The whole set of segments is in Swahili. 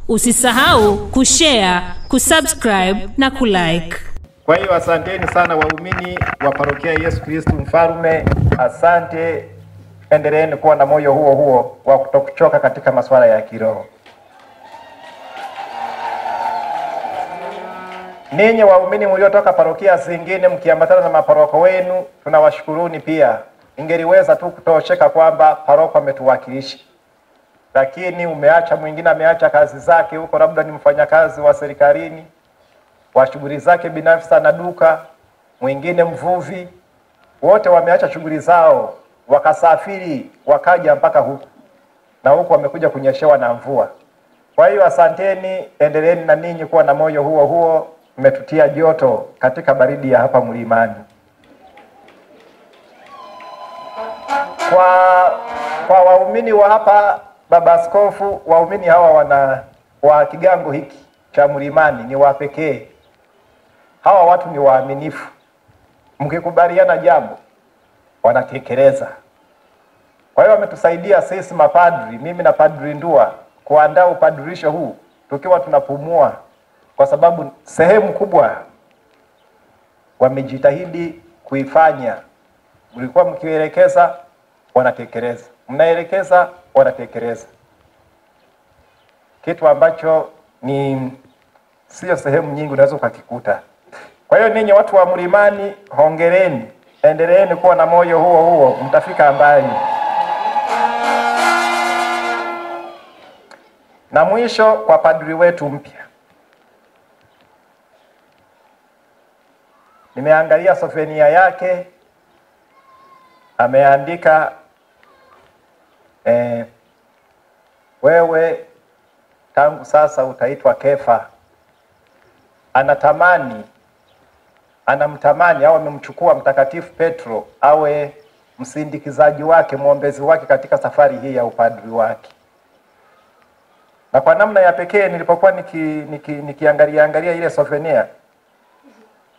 Usisahau kushare, kusubscribe na kulike. Kwa hiyo asanteni sana waumini wa parokia Yesu Kristo Mfalme. Asante, endeleeni kuwa na moyo huo huo wa kutokuchoka katika masuala ya kiroho. Ninyi waumini mliotoka parokia zingine mkiambatana na maparoko wenu, tunawashukuruni pia. Ingeliweza tu kutosheka kwamba paroko ametuwakilisha, lakini umeacha, mwingine ameacha kazi zake huko, labda ni mfanyakazi wa serikalini wa shughuli zake binafsi na duka, mwingine mvuvi, wote wameacha shughuli zao wakasafiri wakaja mpaka huku, na huku wamekuja kunyeshewa na mvua. Kwa hiyo asanteni, endeleeni na ninyi kuwa na moyo huo huo, mmetutia joto katika baridi ya hapa mlimani. Kwa waumini wa hapa, Baba Askofu, waumini hawa wa kigango hiki cha mlimani ni wa pekee. Hawa watu ni waaminifu. Mkikubaliana jambo wanatekeleza. Kwa hiyo wametusaidia sisi mapadri, mimi na Padri Ndua, kuandaa upadirisho huu tukiwa tunapumua, kwa sababu sehemu kubwa wamejitahidi kuifanya. Mlikuwa mkielekeza wanatekeleza, mnaelekeza wanatekeleza, kitu ambacho ni sio sehemu nyingi unaweza ukakikuta. Kwa hiyo ninyi watu wa mlimani, hongereni, endeleeni kuwa na moyo huo huo, mtafika mbali. Na mwisho, kwa padri wetu mpya, nimeangalia sofenia yake, ameandika wewe tangu sasa utaitwa Kefa. Anamtamani au amemchukua Mtakatifu Petro awe msindikizaji wake, mwombezi wake katika safari hii ya upadri wake. Na kwa namna ya pekee nilipokuwa nikiangalia ile sofenia,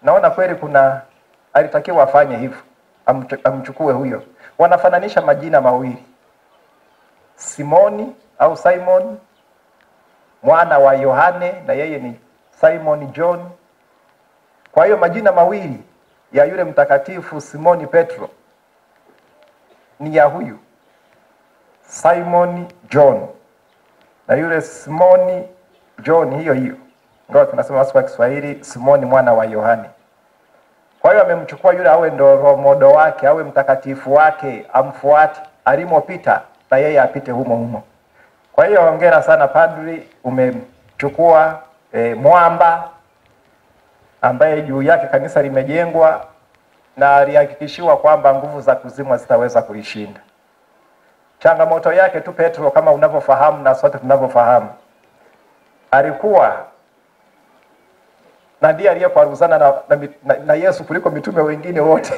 naona kweli alitakiwa afanye hivyo, amchukue huyo. Wanafananisha majina mawili, Simoni au Simon mwana wa Yohane, na yeye ni Simon John. Kwa hiyo majina mawili ya yule mtakatifu Simoni Petro ni ya huyu Simon John, na yule Simoni John hiyo ndio tunasema kwa Kiswahili Simoni mwana wa Yohane. Kwa hiyo amemchukua yule awe ndo romodo wake, awe mtakatifu wake, amfuate alimopita na yeye apite humo. Kwa hiyo hongera sana padri, umemchukua mwamba ambaye juu yake kanisa limejengwa, na alihakikishiwa kwamba nguvu za kuzimu zitaweza kulishinda. Changamoto yake tu Petro, kama unavyofahamu na sote tunavyofahamu, alikuwa na ndiye aliyekwaruzana na Yesu kuliko mitume wengine wote.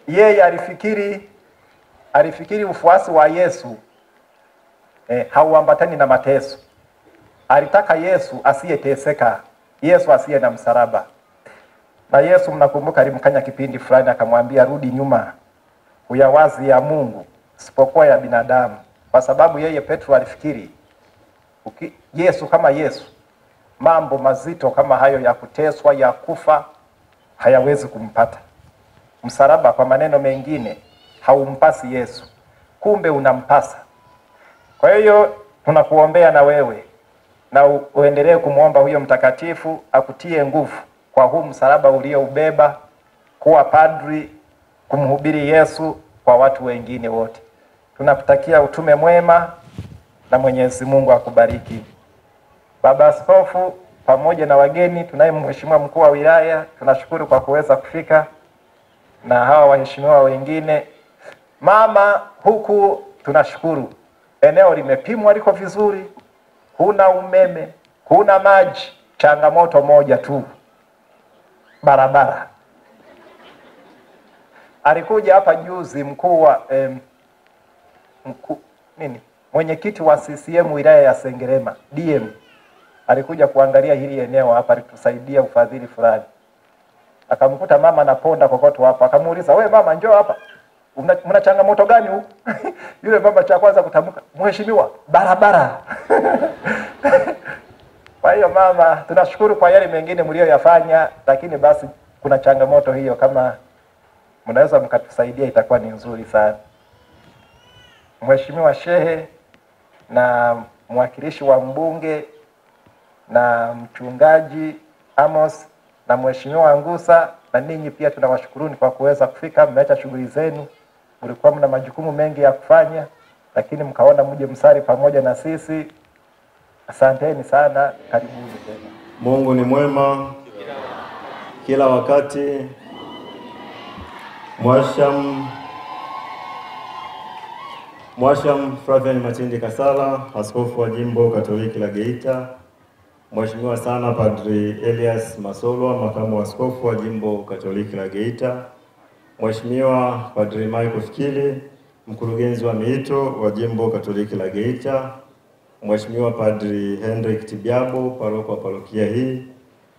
Yeye alifikiri ufuasi wa Yesu hauambatani na mateso. Alitaka Yesu asiyeteseka, Yesu asiye na msalaba. Na Yesu, mnakumbuka, alimkanya kipindi fulani akamwambia rudi nyuma, uyawazi ya Mungu isipokuwa ya binadamu. Kwa sababu yeye Petro alifikiri Yesu kama Yesu, mambo mazito kama hayo ya kuteswa, ya kufa hayawezi kumpata. Msalaba kwa maneno mengine haumpasi Yesu, kumbe unampasa. Kwa hiyo tunakuombea na wewe, na uendelee kumuomba huyo mtakatifu akutie nguvu kwa huu msalaba ulioubeba, kuwa padri, kumhubiri Yesu kwa watu wengine wote. Tunakutakia utume mwema na Mwenyezi Mungu akubariki. Baba Askofu pamoja na wageni, tunaye mheshimiwa mkuu wa wilaya, tunashukuru kwa kuweza kufika, na hawa waheshimiwa wengine. Mama, huku tunashukuru, eneo limepimwa liko vizuri, kuna umeme, kuna maji, changamoto moja tu, barabara. Alikuja hapa juzi mwenyekiti wa CCM wilaya ya Sengerema, DM, alikuja kuangalia hili eneo hapa, alitusaidia ufadhili fulani. Akamkuta mama anaponda kokoto hapa, akamuuliza, "Wewe mama, njoo hapa." mna changamoto gani huko? Yule mama cha kwanza kutamka, mheshimiwa, barabara. Kwa hiyo mama, tunashukuru kwa yale mengine mlioyafanya, lakini basi kuna changamoto hiyo, kama mnaweza mkatusaidia itakuwa ni nzuri sana. Mheshimiwa Shehe na mwakilishi wa mbunge na mchungaji Amos na Mheshimiwa Ngusa, na ninyi pia tunawashukuruni kwa kuweza kufika. Mmeacha shughuli zenu, mlikuwa mna majukumu mengi ya kufanya, lakini mkaona mje msari pamoja na sisi. Asanteni sana, karibuni tena. Mungu ni mwema kila wakati. Mwasham Flavian Matindi Kasala, askofu wa jimbo Katoliki la Geita. Mheshimiwa sana Padri Elias Masolwa, makamu wa askofu wa jimbo Katoliki la Geita. Mheshimiwa Padri Michael Fikili, mkurugenzi wa miito wa jimbo Katoliki la Geita. Mheshimiwa Padri Hendrik Tibiabo, paroko wa parokia hii,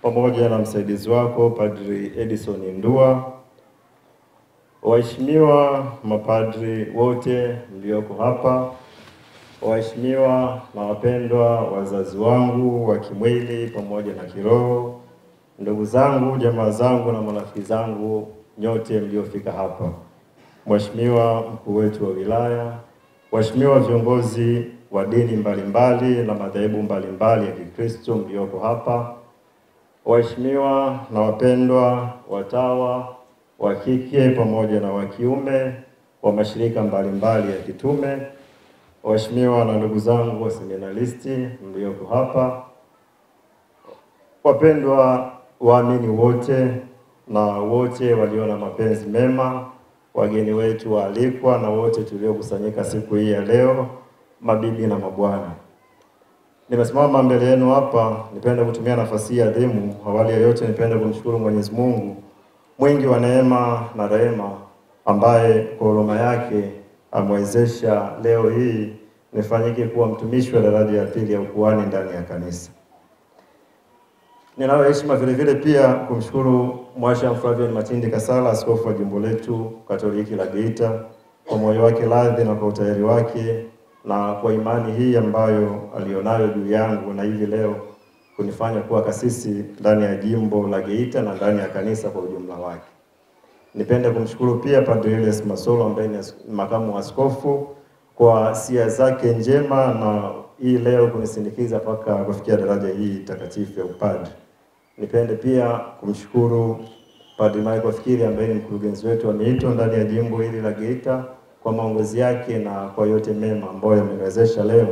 pamoja na msaidizi wako Padri Edison Ndua. Waheshimiwa mapadri wote mlioko hapa, waheshimiwa na wapendwa wazazi wangu wa kimwili pamoja na kiroho, ndugu zangu, jamaa zangu na marafiki zangu nyote mliofika hapa. Mheshimiwa mkuu wetu wa wilaya, waheshimiwa viongozi wa dini mbalimbali na madhehebu mbalimbali ya Kikristo mlioko hapa, waheshimiwa na wapendwa watawa wa kike pamoja na wa kiume wa mashirika mbalimbali ya kitume, waheshimiwa na ndugu zangu wa seminaristi mlioko hapa, wapendwa waamini wote na wote walio na mapenzi mema, wageni wetu waalikwa na wote tuliokusanyika siku hii ya leo, mabibi na mabwana. Nimesimama mbele yenu hapa, nipende kutumia nafasi hii adhimu. Awali ya yote nipende kumshukuru Mwenyezi Mungu mwingi wa neema na rehema, ambaye kwa huruma yake amewezesha leo hii nifanyike kuwa mtumishi wa daraja ya pili ya ukuhani ndani ya kanisa. Ninayo heshima vile vile pia kumshukuru Mwasham Flavian Matindi Kasala, askofu wa jimbo letu Katoliki la Geita, kwa moyo wake radhi na kwa utayari wake na kwa imani hii ambayo alionayo juu yangu, na hivi leo kunifanya kuwa kasisi ndani ya jimbo la Geita na ndani ya kanisa kwa ujumla wake. Nipende kumshukuru pia Padri Elias Masolwa ambaye ni makamu wa askofu kwa sia zake njema na hii leo kunisindikiza mpaka kufikia daraja hii takatifu ya upadri. Nipende pia kumshukuru Padri Michael Fikili ambaye ni mkurugenzi wetu wa miito ndani ya jimbo hili la Geita kwa maongozi yake na kwa yote mema ambayo yameniwezesha leo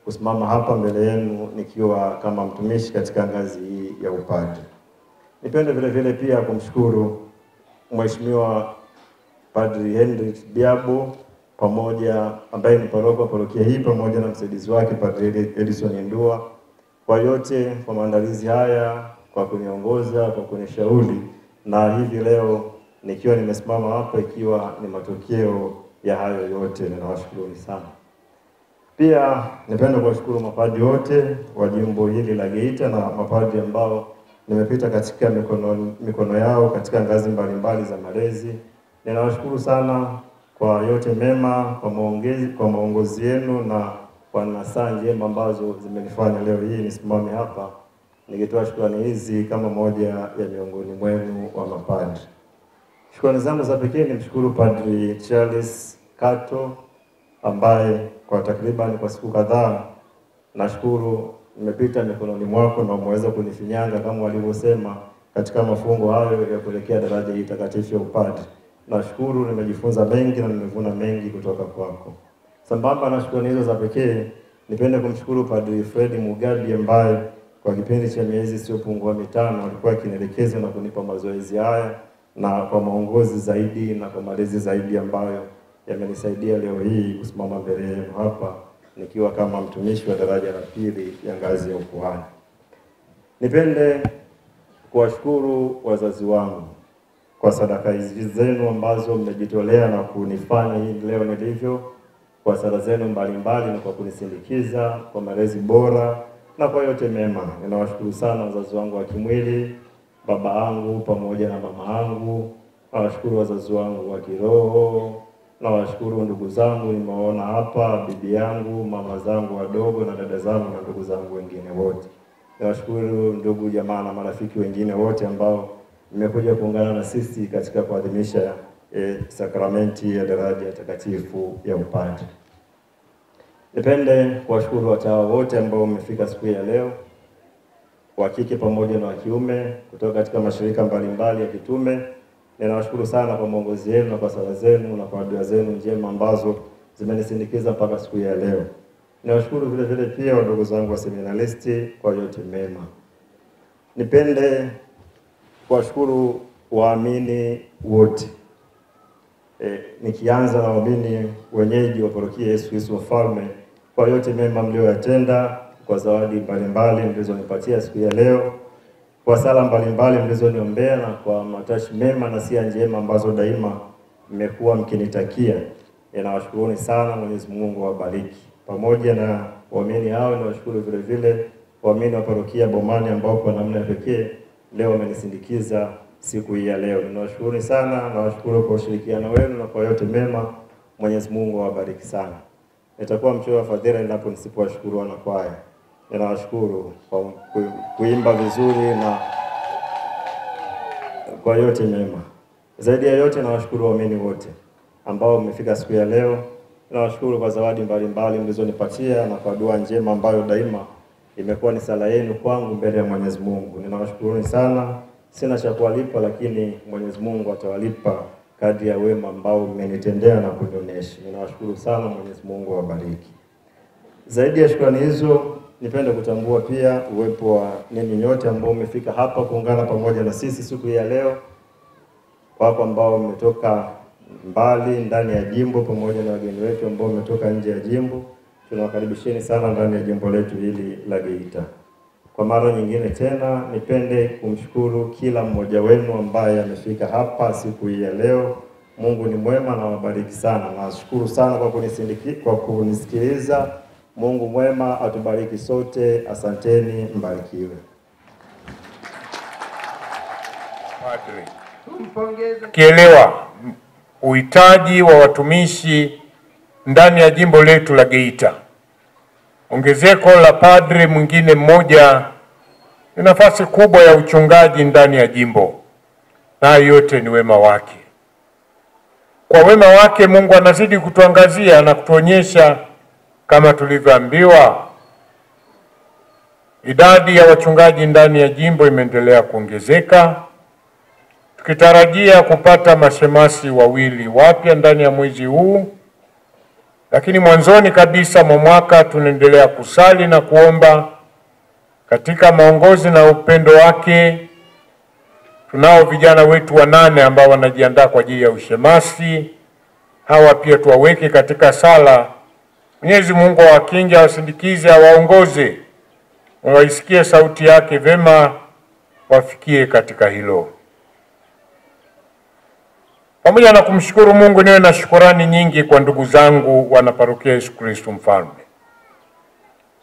kusimama hapa mbele yenu nikiwa kama mtumishi katika ngazi hii ya upadri. Nipende vile vile pia kumshukuru Mheshimiwa Padri Hendrik Biabo pamoja ambaye ni paroko wa parokia hii pamoja na msaidizi wake Padri Edison Ndua kwa yote, kwa maandalizi haya, kwa kuniongoza, kwa kunishauri, na hivi leo nikiwa nimesimama hapa ikiwa ni matokeo ya hayo yote. Ninawashukuru sana. Pia nipenda kuwashukuru mapadri wote wa jimbo hili la Geita na mapadri ambao nimepita katika mikono yao katika ngazi mbalimbali za malezi. Ninawashukuru sana kwa yote mema, kwa maongozi yenu na kwa nasaha njema ambazo zimenifanya leo hii nisimame hapa nikitoa shukrani hizi kama moja ya miongoni mwenu wa mapadri. Shukrani zangu za pekee nimshukuru Padri Charles Kato ambaye kwa takriban kwa siku kadhaa nashukuru nimepita mikononi mwako na umeweza kunifinyanga kama walivyosema katika mafungo hayo ya kuelekea daraja hii takatifu ya upadri. Nashukuru nimejifunza mengi na nimevuna mengi kutoka kwako. Sambamba na shukrani hizo za pekee, nipende kumshukuru Padri Fred Mugabi ambaye kwa kipindi cha miezi isiyopungua 5 alikuwa akinielekeza na kunipa mazoezi haya na kwa maongozi zaidi na kwa malezi zaidi ambayo yamenisaidia leo hii kusimama mbele yenu hapa nikiwa kama mtumishi wa daraja la pili ya ngazi ya ukuhani. Nipende kuwashukuru wazazi wangu kwa sadaka hizi zenu ambazo mmejitolea na kunifanya hii leo nilivyo, kwa sala zenu mbalimbali na kwa kunisindikiza kwa malezi bora na kwa yote mema. Ninawashukuru sana wazazi wangu wa kimwili, baba yangu pamoja na mama yangu. Nawashukuru wazazi wangu wa kiroho, Na washukuru ndugu zangu nimeona hapa, bibi yangu, mama zangu wadogo na dada zangu na ndugu zangu wengine wote. Nawashukuru ndugu jamaa na marafiki wengine wote ambao mmekuja kuungana na sisi katika kuadhimisha sakramenti ya daraja takatifu ya upadre. Nipende kuwashukuru watawa wote ambao mmefika siku ya leo, wa kike pamoja na wa kiume kutoka katika mashirika mbalimbali ya kitume. Ninawashukuru sana kwa mwongozi wenu na kwa sala zenu na kwa dua zenu njema ambazo zimenisindikiza mpaka siku ya leo. Ninawashukuru vile vile pia wadogo zangu wa seminaristi kwa yote mema. Nipende kuwashukuru waamini wote. Nikianza na waamini wenyeji wa parokia Yesu Kristo Mfalme kwa yote mema mlioyatenda, kwa zawadi mbalimbali mlizonipatia siku ya leo, kwa sala mbalimbali mlizoniombea na kwa matashi mema na sia njema ambazo daima mmekuwa mkinitakia. Ninawashukuruni sana, Mwenyezi Mungu awabariki. Pamoja na waamini hao ninawashukuru vile vile waamini wa parokia Bomani ambao kwa namna pekee leo wamenisindikiza siku hii ya leo. Ninawashukuru sana, nawashukuru kwa ushirikiano wenu na kwa yote mema. Mwenyezi Mungu awabariki sana. Nitakuwa mchoyo wa fadhila endapo nisipowashukuru wana kwaya. Ninawashukuru kwa kuimba vizuri na kwa yote mema. Zaidi ya yote nawashukuru waamini wote ambao mmefika siku ya leo. Ninawashukuru kwa zawadi mbalimbali mlizonipatia na kwa dua njema ambayo daima imekuwa ni sala yenu kwangu mbele ya Mwenyezi Mungu. Ninawashukuruni sana. Sina cha kuwalipa, lakini Mwenyezi Mungu atawalipa kadri ya wema ambao mmenitendea na kunionyesha. Ninawashukuru sana, Mwenyezi Mungu awabariki. Zaidi ya shukrani hizo, nipende kutambua pia uwepo wa ninyi nyote ambao mmefika hapa kuungana pamoja na sisi siku ya leo. Wako ambao mmetoka mbali ndani ya jimbo pamoja na wageni wetu ambao mmetoka nje ya jimbo. Tunawakaribisheni sana ndani ya jimbo letu hili la Geita. Kwa mara nyingine tena nipende kumshukuru kila mmoja wenu ambaye amefika hapa siku hii ya leo. Mungu ni mwema na wabariki sana. Nashukuru sana kwa kunisikiliza. Mungu mwema atubariki sote. Asanteni, mbarikiwe. Kielewa uhitaji wa watumishi ndani ya jimbo letu la Geita. Ongezeko la padre mwingine mmoja ni nafasi kubwa ya uchungaji ndani ya jimbo. Na yote ni wema wake. Kwa wema wake Mungu anazidi kutuangazia na kutuonyesha, kama tulivyoambiwa, idadi ya wachungaji ndani ya jimbo imeendelea kuongezeka. Tukitarajia kupata mashemasi wawili wapya ndani ya mwezi huu. Lakini mwanzoni kabisa mwa mwaka tunaendelea kusali na kuomba katika maongozi na upendo wake. Tunao vijana wetu 8 ambao wanajiandaa kwa ajili ya ushemasi. Hawa pia tuwaweke katika sala. Mwenyezi Mungu awakinge, awasindikize, awaongoze. Waisikie sauti yake vema, wafikie katika hilo. Pamoja na kumshukuru Mungu, niwe na shukrani nyingi kwa ndugu zangu wana parokia Yesu Kristo Mfalme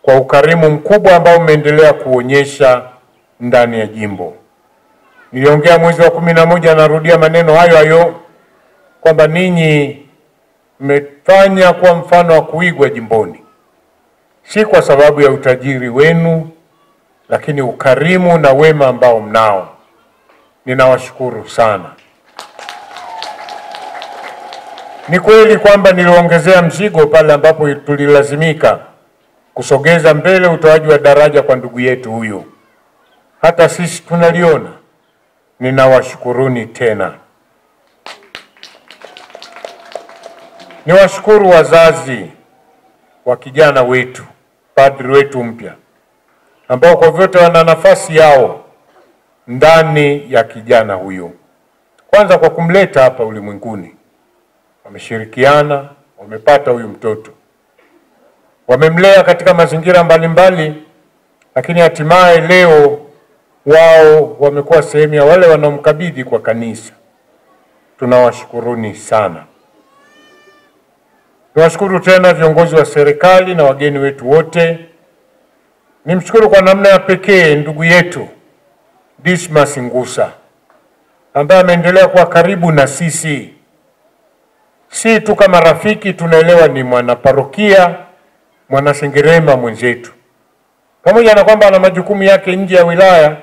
kwa ukarimu mkubwa ambao umeendelea kuonyesha ndani ya jimbo. Niliongea mwezi wa 11, narudia maneno hayo hayo kwamba ninyi mmefanya kwa mfano wa kuigwa jimboni, si kwa sababu ya utajiri wenu, lakini ukarimu na wema ambao mnao. Ninawashukuru sana. Ni kweli kwamba niliongezea mzigo pale ambapo tulilazimika kusogeza mbele utoaji wa daraja kwa ndugu yetu huyu. Hata sisi tunaliona. Ninawashukuruni tena. Niwashukuru wazazi wa kijana wetu, padri wetu mpya, ambao kwa vyote wana nafasi yao ndani ya kijana huyu. Kwanza kwa kumleta hapa ulimwenguni. Wameshirikiana, wamepata huyu mtoto. Wamemlea katika mazingira mbalimbali, lakini hatimaye leo wao wamekuwa sehemu ya wale wanaomkabidhi kwa kanisa. Tunawashukuruni sana. Tunashukuru tena viongozi wa serikali na wageni wetu wote. Nimshukuru kwa namna ya pekee ndugu yetu Dismas Ngusa ambaye ameendelea kuwa karibu na sisi. si tu kama rafiki, tunaelewa ni mwanaparokia, mwanasengerema mwenzetu. Pamoja na kwamba ana majukumu yake nje ya wilaya,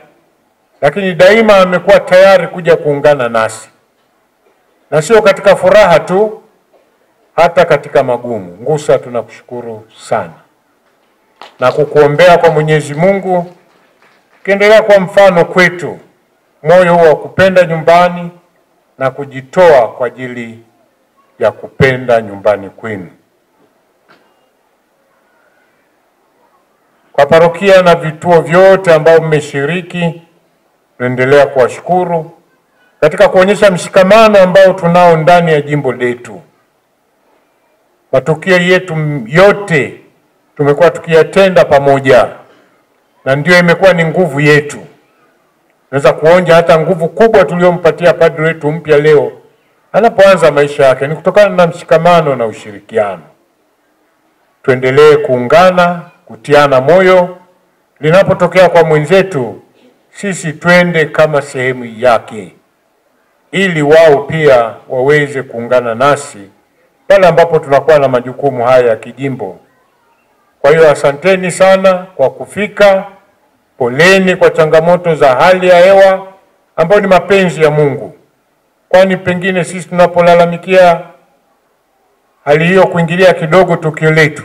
lakini daima amekuwa tayari kuja kuungana nasi. Na sio katika furaha tu, hata katika magumu. Ngusa, tunakushukuru sana na kukuombea kwa Mwenyezi Mungu kiendelea kwa mfano kwetu, moyo wa kupenda nyumbani na kujitoa kwa ajili ya kupenda nyumbani kwenu. Kwa parokia na vituo vyote ambao mmeshiriki, tunaendelea kuwashukuru katika kuonyesha mshikamano ambao tunao ndani ya jimbo letu. Matukio yetu yote tumekuwa tukiyatenda pamoja, na ndio imekuwa ni nguvu yetu. Naweza kuonja hata nguvu kubwa tuliyompatia padri wetu mpya leo anapoanza maisha yake ni kutokana na mshikamano na ushirikiano. Tuendelee kuungana, kutiana moyo, linapotokea kwa mwenzetu sisi twende kama sehemu yake, ili wao pia waweze kuungana nasi pale ambapo tunakuwa na majukumu haya ya kijimbo. Kwa hiyo asanteni sana kwa kufika. Poleni kwa changamoto za hali ya hewa ambayo ni mapenzi ya Mungu. Kwani pengine sisi tunapolalamikia hali hiyo kuingilia kidogo tukio letu,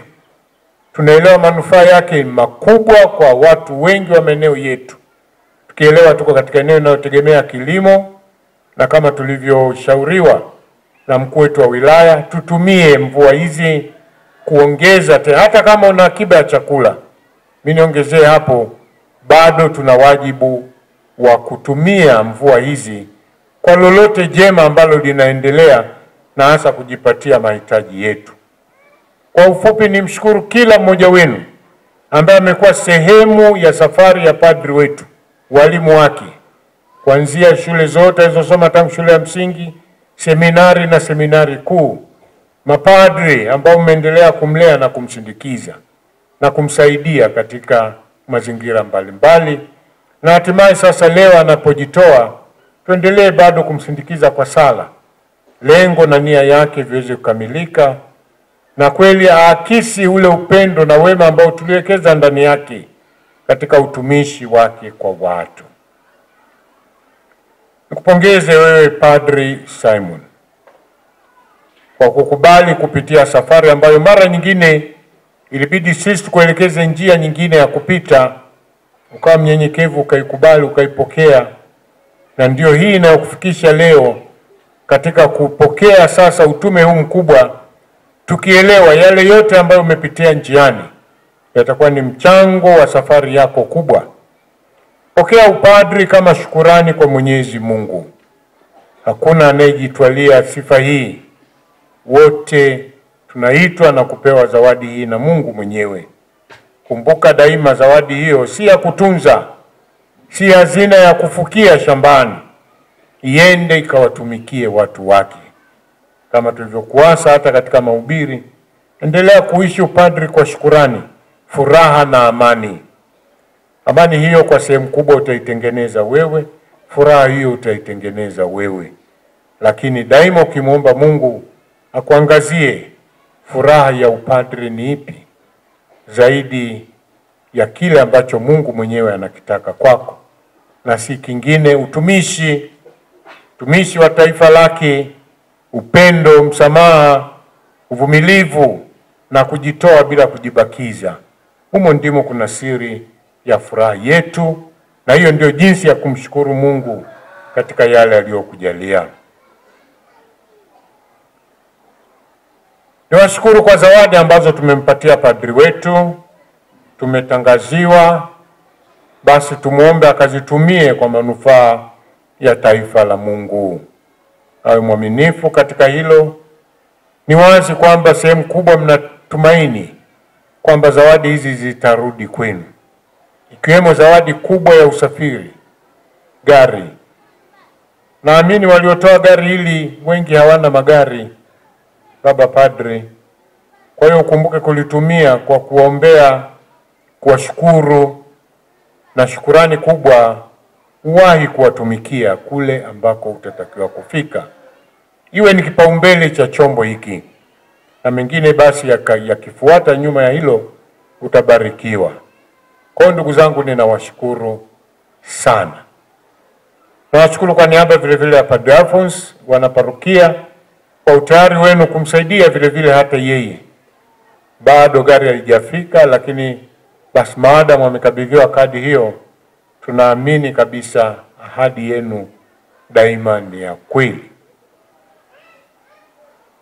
tunaelewa manufaa yake makubwa kwa watu wengi wa maeneo yetu. Tukielewa tuko katika eneo linalotegemea kilimo, na kama tulivyoshauriwa na mkuu wetu wa wilaya, tutumie mvua hizi kuongeza hata kama una akiba ya chakula. Mimi niongezee hapo, bado tuna wajibu wa kutumia mvua hizi kwa lolote jema ambalo linaendelea, na hasa kujipatia mahitaji yetu. Kwa ufupi, nimshukuru kila mmoja wenu ambaye amekuwa sehemu ya safari ya padri wetu, walimu wake, kuanzia shule zote alizosoma tangu shule ya msingi, seminari na seminari kuu, mapadri ambao mmeendelea kumlea na kumsindikiza na kumsaidia katika mazingira mbalimbali, na hatimaye sasa leo anapojitoa tuendelee bado kumsindikiza kwa sala, lengo na nia yake viweze kukamilika, na kweli aakisi ule upendo na wema ambao tuliwekeza ndani yake katika utumishi wake kwa watu. Nikupongeze wewe Padri Simon kwa kukubali kupitia safari ambayo mara nyingine ilibidi sisi tukuelekeze njia nyingine ya kupita, ukawa mnyenyekevu, ukaikubali, ukaipokea, na ndio hii inayokufikisha leo katika kupokea sasa utume huu mkubwa, tukielewa yale yote ambayo umepitia njiani yatakuwa ni mchango wa safari yako kubwa. Pokea upadri kama shukurani kwa Mwenyezi Mungu. Hakuna anayejitwalia sifa hii, wote tunaitwa na kupewa zawadi hii na Mungu mwenyewe. Kumbuka daima zawadi hiyo si ya kutunza, si hazina ya kufukia shambani, iende ikawatumikie watu wake. Kama tulivyokuasa hata katika mahubiri, endelea kuishi upadri kwa shukurani, furaha na amani. Amani hiyo kwa sehemu kubwa utaitengeneza wewe, furaha hiyo utaitengeneza wewe. Lakini daima ukimwomba Mungu akuangazie furaha ya upadri ni ipi, zaidi ya kile ambacho Mungu mwenyewe anakitaka kwako, na si kingine, utumishi wa taifa lake, upendo, msamaha, uvumilivu na kujitoa bila kujibakiza. Humo ndimo kuna siri ya furaha yetu, na hiyo ndio jinsi ya kumshukuru Mungu katika yale aliyokujalia. Niwashukuru kwa zawadi ambazo tumempatia padri wetu, tumetangaziwa, basi tumuombe akazitumie kwa manufaa ya taifa la Mungu. Awe mwaminifu katika hilo. Ni wazi kwamba sehemu kubwa mnatumaini kwamba zawadi hizi zitarudi kwenu, ikiwemo zawadi kubwa ya usafiri, gari. Naamini waliotoa gari hili wengi hawana magari, Baba Padri. Kwa hiyo ukumbuke kulitumia kwa kuombea, kuwashukuru, na shukurani kubwa uwahi kuwatumikia kule ambako utatakiwa kufika. iwe ni kipaumbele cha chombo hiki, na mengine basi yakifuata nyuma ya hilo utabarikiwa. Kwa ndugu zangu, ninawashukuru sana. Nawashukuru kwa niaba vile vile ya Padre Alphonse, wanaparokia, kwa utayari wenu kumsaidia vile vile hata yeye. Bado gari halijafika, lakini basi maadamu wamekabidhiwa kadi hiyo, tunaamini kabisa ahadi yenu daima ni ya kweli.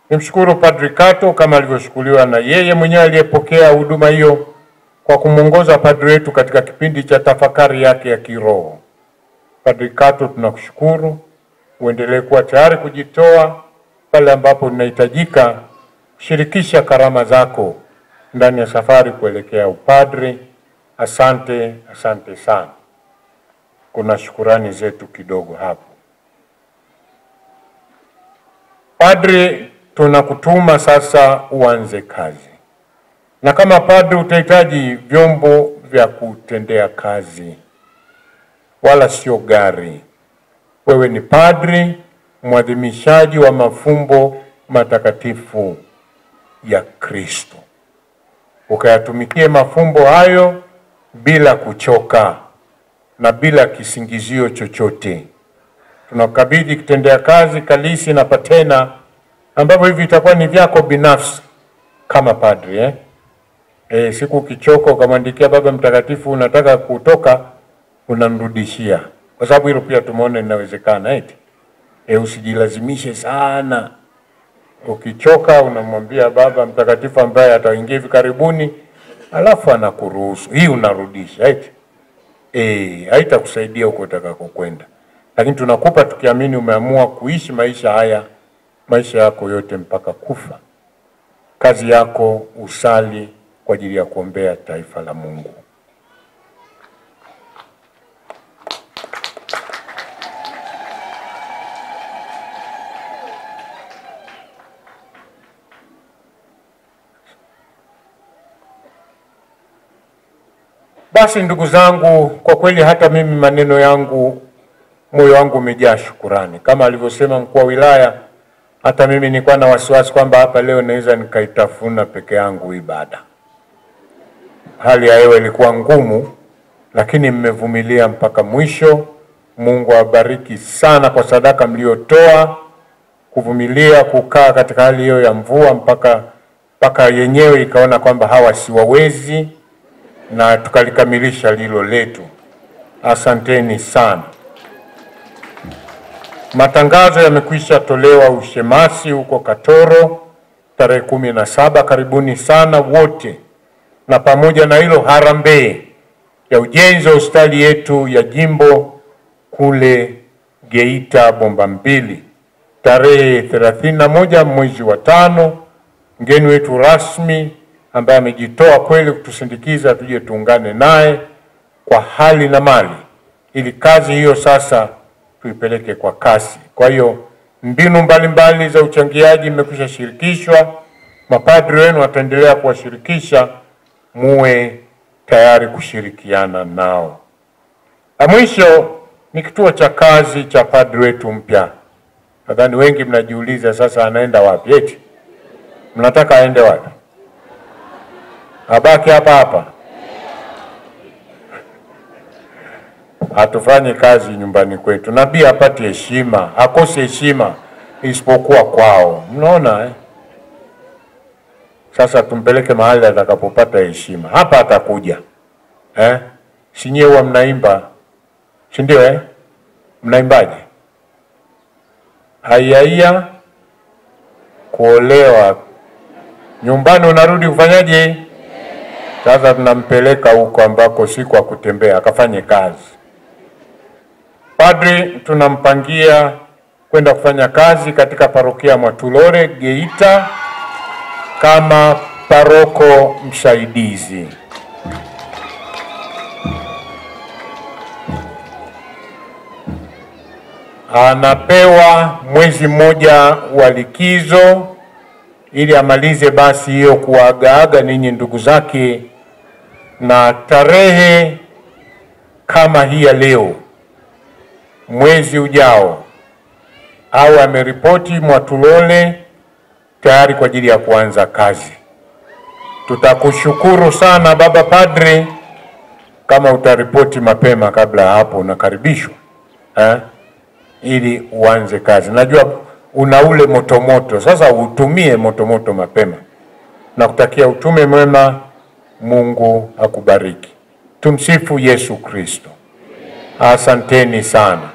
Nimshukuru Padre Kato kama alivyoshukuliwa na yeye mwenyewe aliyepokea huduma hiyo, kwa kumuongoza padre wetu katika kipindi cha tafakari yake ya kiroho. Padre Kato, tunakushukuru, uendelee kuwa tayari kujitoa pale ambapo unahitajika kushirikisha karama zako ndani ya safari kuelekea upadre. Asante, asante sana. Kuna shukurani zetu kidogo hapo. Padre, tunakutuma sasa uanze kazi. Na kama padre utahitaji vyombo vya kutendea kazi, wala sio gari. Wewe ni padre mwadhimishaji wa mafumbo matakatifu ya Kristo. Ukayatumikie mafumbo hayo bila kuchoka na bila kisingizio chochote. Tunakabidhi kitendea kazi, kalisi na patena, ambapo hivi itakuwa ni vyako binafsi kama padre. Siku ukichoka ukamwandikia Baba Mtakatifu unataka kutoka, unamrudishia. Kwa sababu hilo pia tumeona inawezekana eti. Usijilazimishe sana. Ukichoka unamwambia Baba Mtakatifu ambaye ataingia hivi karibuni, alafu anakuruhusu. Hii unarudisha eti. Haitakusaidia huko utakakokwenda. Lakini tunakupa tukiamini umeamua kuishi maisha haya, maisha yako yote mpaka kufa. Kazi yako usali kwa ajili ya kuombea taifa la Mungu. Basi ndugu zangu, kwa kweli hata mimi maneno yangu, moyo wangu umejaa shukurani. Kama alivyosema mkuu wa wilaya, hata mimi nilikuwa na wasiwasi kwamba hapa leo naweza nikaitafuna peke yangu ibada. Hali ya hewa ilikuwa ngumu, lakini mmevumilia mpaka mwisho. Mungu awabariki sana kwa sadaka mliotoa, kuvumilia kukaa katika hali hiyo ya mvua mpaka yenyewe ikaona kwamba hawa siwawezi, na tukalikamilisha lilo letu. Asanteni sana. Matangazo yamekwisha tolewa ushemasi huko Katoro tarehe 17. Karibuni sana wote. Na pamoja na hilo harambee ya ujenzi wa hospitali yetu ya jimbo kule Geita Bomba Mbili tarehe 31 mwezi wa 5. Mgeni wetu rasmi ambaye amejitoa kweli kutusindikiza tuje tuungane naye kwa hali na mali, ili kazi hiyo sasa tuipeleke kwa kasi. Kwa hiyo mbinu mbalimbali za uchangiaji mmekwisha shirikishwa, mapadri wenu wataendelea kuwashirikisha, muwe tayari kushirikiana nao. Na mwisho ni kituo cha kazi cha padri wetu mpya. Nadhani wengi mnajiuliza sasa anaenda wapi eti? Mnataka aende wapi? Abaki hapa hapa? Atufanye kazi nyumbani kwetu. Nabii apate heshima, akose heshima isipokuwa kwao. Mnaona Sasa tumpeleke mahali atakapopata heshima. Hapa atakuja. Si nyewe huwa mnaimba? Si ndio Mnaimbaje? Haiya kuolewa. Nyumbani unarudi kufanyaje? Sasa tunampeleka huko ambako si kwa kutembea, akafanye kazi. Padri tunampangia kwenda kufanya kazi katika parokia Mwatulore Geita kama paroko msaidizi. Anapewa mwezi mmoja wa likizo ili amalize basi hiyo kuagaaga ninyi ndugu zake, na tarehe kama hii ya leo mwezi ujao au ameripoti Mwatulole tayari kwa ajili ya kuanza kazi. Tutakushukuru sana Baba Padre kama utaripoti mapema kabla hapo unakaribishwa. Ili uanze kazi. Najua una ule motomoto. Sasa utumie motomoto mapema. Na kutakia utume mwema. Mungu akubariki. Tumsifu Yesu Kristo. Asanteni sana.